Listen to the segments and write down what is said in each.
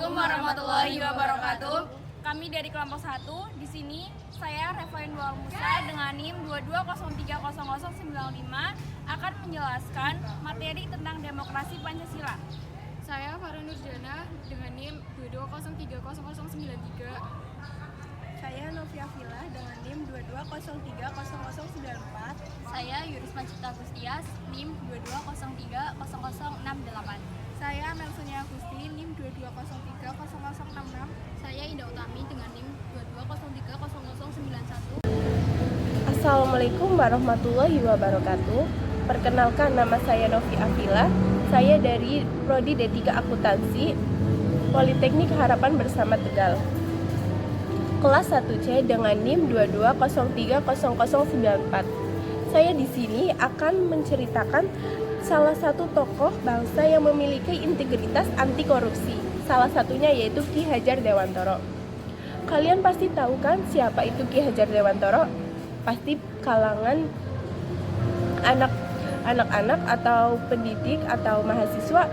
Assalamualaikum warahmatullahi wabarakatuh. Kami dari kelompok 1. Di sini saya Revain Dual Musa dengan NIM 22030095 akan menjelaskan materi tentang demokrasi Pancasila. Saya Farah Nurjana dengan NIM 22030093. Saya Novia Villa dengan NIM 22030094. Saya Yurisma Cipta Gustias, NIM 22030068. Saya Melsonia Agusti, NIM 22030066. Saya Indah Utami dengan NIM 22030091. Assalamualaikum warahmatullahi wabarakatuh. Perkenalkan, nama saya Novia Villa. Saya dari Prodi D3 Akuntansi Politeknik Harapan Bersama Tegal. Kelas 1C dengan NIM 22030094. Saya di sini akan menceritakan salah satu tokoh bangsa yang memiliki integritas anti korupsi. Salah satunya yaitu Ki Hajar Dewantoro. Kalian pasti tahu kan siapa itu Ki Hajar Dewantoro? Pasti kalangan anak-anak atau pendidik atau mahasiswa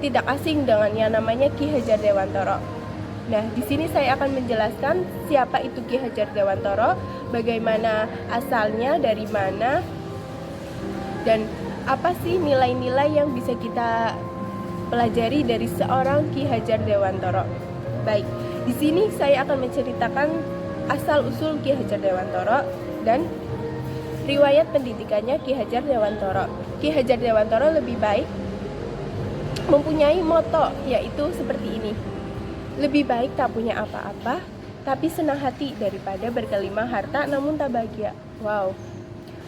tidak asing dengan yang namanya Ki Hajar Dewantoro. Nah, di sini saya akan menjelaskan siapa itu Ki Hajar Dewantoro, bagaimana asalnya, dari mana, dan apa sih nilai-nilai yang bisa kita pelajari dari seorang Ki Hajar Dewantoro. Baik, di sini saya akan menceritakan asal-usul Ki Hajar Dewantoro dan riwayat pendidikannya Ki Hajar Dewantoro. Ki Hajar Dewantoro lebih baik mempunyai moto, yaitu seperti ini: lebih baik tak punya apa-apa, tapi senang hati daripada berkelimang harta namun tak bahagia. Wow,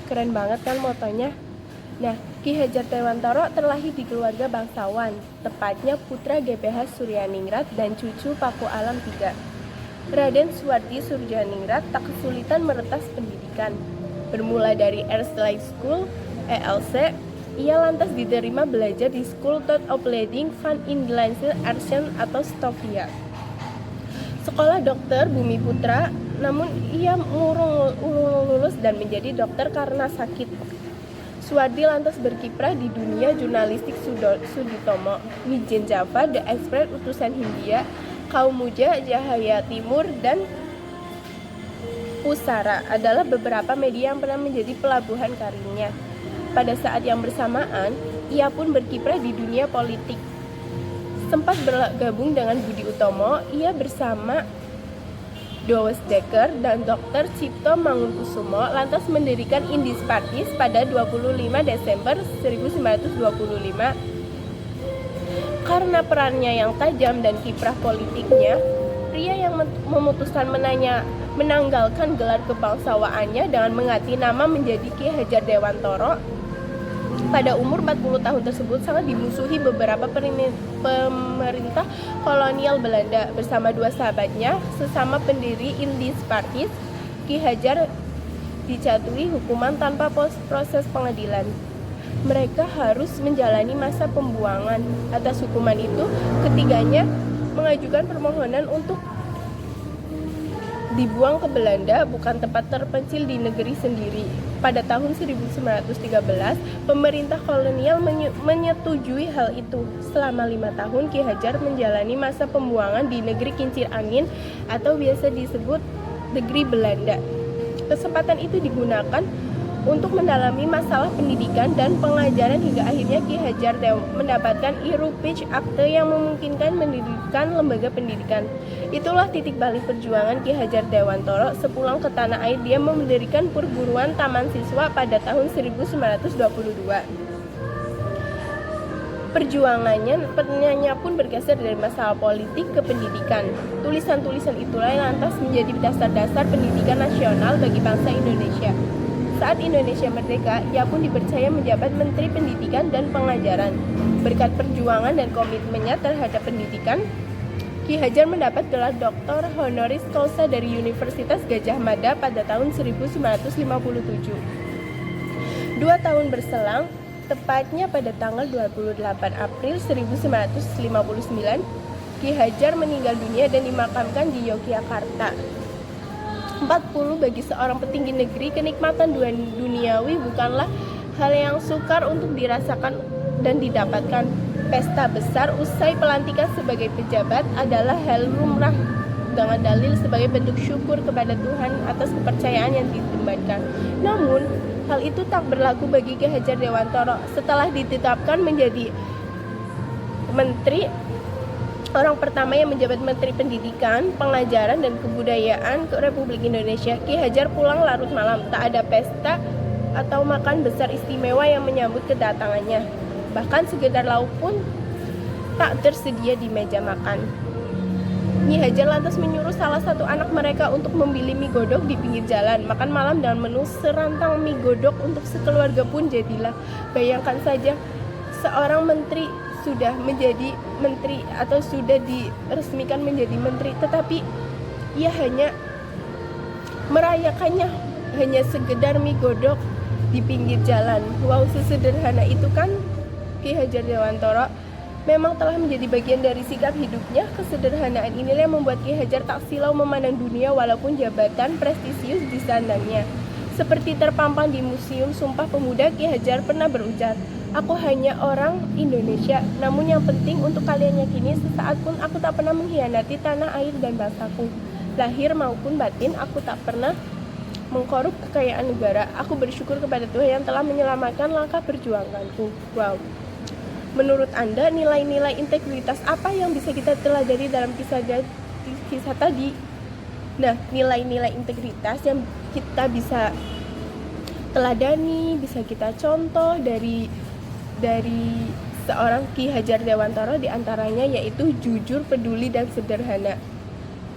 keren banget kan motonya. Nah, Ki Hajar Dewantoro terlahir di keluarga bangsawan, tepatnya putra GPH Suryaningrat dan cucu Paku Alam III. Raden Suwardi Suryaningrat tak kesulitan meretas pendidikan. Bermula dari Erstlake School, ELC, ia lantas diterima belajar di School of Leading van Inlandse Artsen atau Stovia. Sekolah dokter Bumi Putra, namun ia urung lulus dan menjadi dokter karena sakit. Suwardi lantas berkiprah di dunia jurnalistik. Suditomo, Mijen Java, The Express, Utusan Hindia, Kaum Muja, Jahaya Timur, dan Pusara adalah beberapa media yang pernah menjadi pelabuhan karirnya. Pada saat yang bersamaan, ia pun berkiprah di dunia politik. Sempat bergabung dengan Budi Utomo, ia bersama Douwe Dekker dan Dr. Cipto Mangunkusumo lantas mendirikan Indies Parties pada 25 Desember 1925. Karena perannya yang tajam dan kiprah politiknya, pria yang memutuskan menanggalkan gelar kebangsawaannya dengan mengganti nama menjadi Ki Hajar Dewantoro pada umur 40 tahun tersebut sangat dimusuhi beberapa pemerintah kolonial Belanda. Bersama dua sahabatnya, sesama pendiri Indies Parties, Ki Hajar dijatuhi hukuman tanpa proses pengadilan. Mereka harus menjalani masa pembuangan. Atas hukuman itu, ketiganya mengajukan permohonan untuk dibuang ke Belanda, bukan tempat terpencil di negeri sendiri. Pada tahun 1913, pemerintah kolonial menyetujui hal itu. Selama 5 tahun, Ki Hajar menjalani masa pembuangan di negeri kincir angin atau biasa disebut negeri Belanda. Kesempatan itu digunakan untuk mendalami masalah pendidikan dan pengajaran hingga akhirnya Ki Hajar mendapatkan Iroepich Akte yang memungkinkan mendirikan lembaga pendidikan. Itulah titik balik perjuangan Ki Hajar Dewantoro. Sepulang ke tanah air, dia mendirikan perguruan taman siswa pada tahun 1922. Perjuangannya pun bergeser dari masalah politik ke pendidikan. Tulisan-tulisan itulah yang lantas menjadi dasar-dasar pendidikan nasional bagi bangsa Indonesia. Saat Indonesia merdeka, ia pun dipercaya menjabat Menteri Pendidikan dan Pengajaran. Berkat perjuangan dan komitmennya terhadap pendidikan, Ki Hajar mendapat gelar Doktor Honoris Causa dari Universitas Gadjah Mada pada tahun 1957. 2 tahun berselang, tepatnya pada tanggal 28 April 1959, Ki Hajar meninggal dunia dan dimakamkan di Yogyakarta. 40 bagi seorang petinggi negeri, kenikmatan duniawi bukanlah hal yang sukar untuk dirasakan dan didapatkan. Pesta besar usai pelantikan sebagai pejabat adalah hal lumrah dengan dalil sebagai bentuk syukur kepada Tuhan atas kepercayaan yang diembankan. Namun, hal itu tak berlaku bagi Ki Hajar Dewantara. Setelah ditetapkan menjadi menteri, orang pertama yang menjabat Menteri Pendidikan, Pengajaran, dan Kebudayaan ke Republik Indonesia, Ki Hajar pulang larut malam. Tak ada pesta atau makan besar istimewa yang menyambut kedatangannya. Bahkan sekedar lauk pun tak tersedia di meja makan. Ki Hajar lantas menyuruh salah satu anak mereka untuk membeli mie godok di pinggir jalan. Makan malam dengan menu serantang mie godok untuk sekeluarga pun jadilah. Bayangkan saja, seorang menteri sudah menjadi menteri atau sudah diresmikan menjadi menteri, tetapi ia hanya merayakannya hanya sekedar mie godok di pinggir jalan. Wow, sesederhana itu kan Ki Hajar Dewantara. Memang telah menjadi bagian dari sikap hidupnya. Kesederhanaan inilah yang membuat Ki Hajar tak silau memandang dunia walaupun jabatan prestisius disandangnya. Seperti terpampang di Museum Sumpah Pemuda, Ki Hajar pernah berujar, "Aku hanya orang Indonesia, namun yang penting untuk kalian yakini sesaat pun aku tak pernah mengkhianati tanah air dan bangsaku. Lahir maupun batin aku tak pernah mengkorup kekayaan negara. Aku bersyukur kepada Tuhan yang telah menyelamatkan langkah perjuanganku." Wow. Menurut Anda, nilai-nilai integritas apa yang bisa kita teladani dalam kisah tadi? Nah, nilai-nilai integritas yang kita bisa teladani, bisa kita contoh dari seorang Ki Hajar Dewantara diantaranya yaitu jujur, peduli, dan sederhana.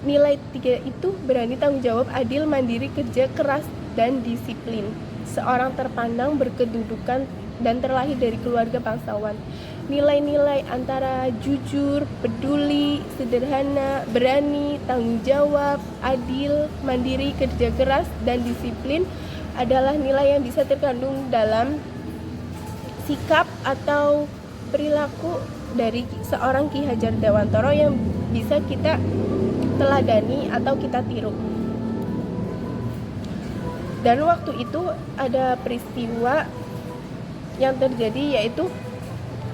Nilai 3 itu berani tanggung jawab, adil, mandiri, kerja keras, dan disiplin. Seorang terpandang, berkedudukan, dan terlahir dari keluarga bangsawan. Nilai-nilai antara jujur, peduli, sederhana, berani, tanggung jawab, adil, mandiri, kerja keras, dan disiplin adalah nilai yang bisa terkandung dalam sikap atau perilaku dari seorang Ki Hajar Dewantara yang bisa kita teladani atau kita tiru. Dan waktu itu ada peristiwa yang terjadi, yaitu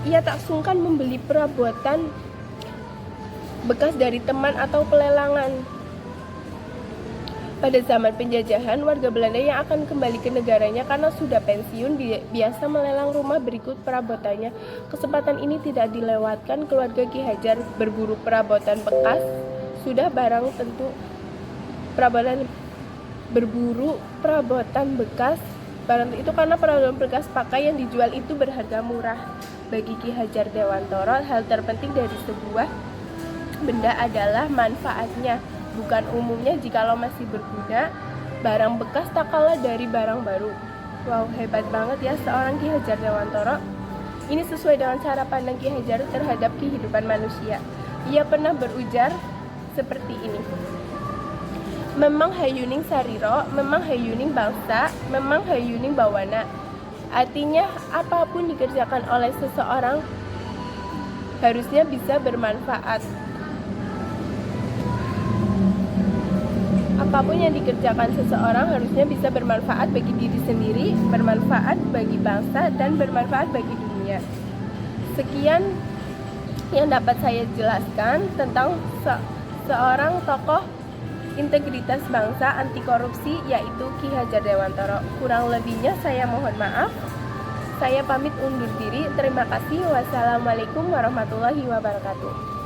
ia tak sungkan membeli perabotan bekas dari teman atau pelelangan. Pada zaman penjajahan, warga Belanda yang akan kembali ke negaranya karena sudah pensiun biasa melelang rumah berikut perabotannya. Kesempatan ini tidak dilewatkan keluarga Ki Hajar berburu perabotan bekas. Sudah barang tentu berburu perabotan bekas. Barang itu karena perabotan bekas pakai yang dijual itu berharga murah. Bagi Ki Hajar Dewantara, hal terpenting dari sebuah benda adalah manfaatnya, bukan umumnya. Jikalau masih berguna, barang bekas tak kalah dari barang baru. Wow, hebat banget ya seorang Ki Hajar Dewantara. Ini sesuai dengan cara pandang Ki Hajar terhadap kehidupan manusia. Ia pernah berujar seperti ini: "Memang hayuning sariro, memang hayuning bangsa, memang hayuning bawana." Artinya, apapun dikerjakan oleh seseorang harusnya bisa bermanfaat. Apapun yang dikerjakan seseorang harusnya bisa bermanfaat bagi diri sendiri, bermanfaat bagi bangsa, dan bermanfaat bagi dunia. Sekian yang dapat saya jelaskan tentang seorang tokoh integritas bangsa, anti korupsi, yaitu Ki Hajar Dewantara. Kurang lebihnya saya mohon maaf. Saya pamit undur diri. Terima kasih. Wassalamualaikum warahmatullahi wabarakatuh.